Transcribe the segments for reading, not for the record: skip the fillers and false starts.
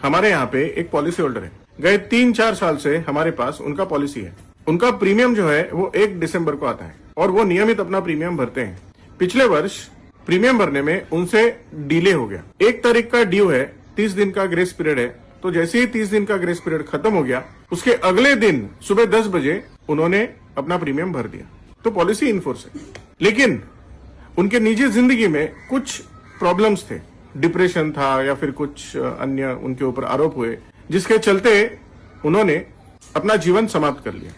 हमारे यहाँ पे एक पॉलिसी होल्डर है, गए 3-4 साल से हमारे पास उनका पॉलिसी है। उनका प्रीमियम जो है वो 1 दिसंबर को आता है और वो नियमित अपना प्रीमियम भरते हैं। पिछले वर्ष प्रीमियम भरने में उनसे डिले हो गया। 1 तारीख का ड्यू है, 30 दिन का ग्रेस पीरियड है, तो जैसे ही 30 दिन का ग्रेस पीरियड खत्म हो गया उसके अगले दिन सुबह 10 बजे उन्होंने अपना प्रीमियम भर दिया। तो पॉलिसी इनफोर्स है, लेकिन उनके निजी जिंदगी में कुछ प्रॉब्लम्स थे, डिप्रेशन था या फिर कुछ अन्य उनके ऊपर आरोप हुए, जिसके चलते उन्होंने अपना जीवन समाप्त कर लिया,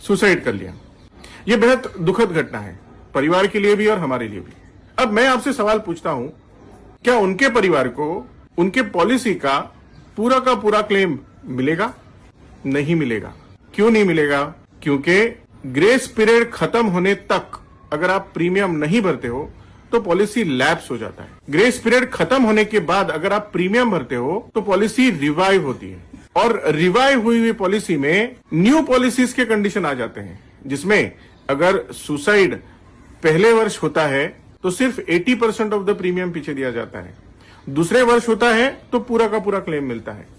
सुसाइड कर लिया। ये बेहद दुखद घटना है, परिवार के लिए भी और हमारे लिए भी। अब मैं आपसे सवाल पूछता हूं, क्या उनके परिवार को उनके पॉलिसी का पूरा क्लेम मिलेगा? नहीं मिलेगा। क्यों नहीं मिलेगा? क्योंकि ग्रेस पीरियड खत्म होने तक अगर आप प्रीमियम नहीं भरते हो तो पॉलिसी लैप्स हो जाता है। ग्रेस पीरियड खत्म होने के बाद अगर आप प्रीमियम भरते हो तो पॉलिसी रिवाइव होती है, और रिवाइव हुई पॉलिसी में न्यू पॉलिसीज के कंडीशन आ जाते हैं, जिसमें अगर सुसाइड पहले वर्ष होता है तो सिर्फ 80% ऑफ द प्रीमियम पीछे दिया जाता है, दूसरे वर्ष होता है तो पूरा का पूरा क्लेम मिलता है।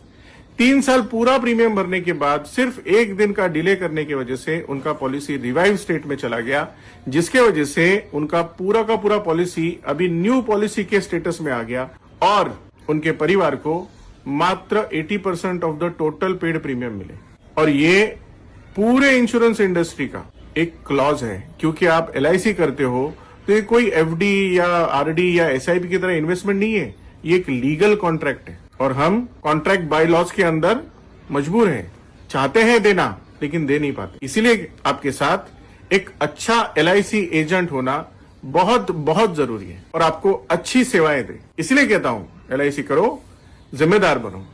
3 साल पूरा प्रीमियम भरने के बाद सिर्फ 1 दिन का डिले करने की वजह से उनका पॉलिसी रिवाइव स्टेट में चला गया, जिसके वजह से उनका पूरा का पूरा पॉलिसी अभी न्यू पॉलिसी के स्टेटस में आ गया और उनके परिवार को मात्र 80% of the total paid premium मिले। और ये पूरे इंश्योरेंस इंडस्ट्री का एक क्लॉज है, क्योंकि आप LIC करते हो तो ये कोई FD या RD या SIP की तरह इन्वेस्टमेंट नहीं है, ये एक लीगल कॉन्ट्रैक्ट है और हम कॉन्ट्रैक्ट बाय लॉज के अंदर मजबूर हैं, चाहते हैं देना लेकिन दे नहीं पाते। इसीलिए आपके साथ एक अच्छा LIC एजेंट होना बहुत बहुत जरूरी है और आपको अच्छी सेवाएं दे। इसलिए कहता हूं LIC करो, जिम्मेदार बनो।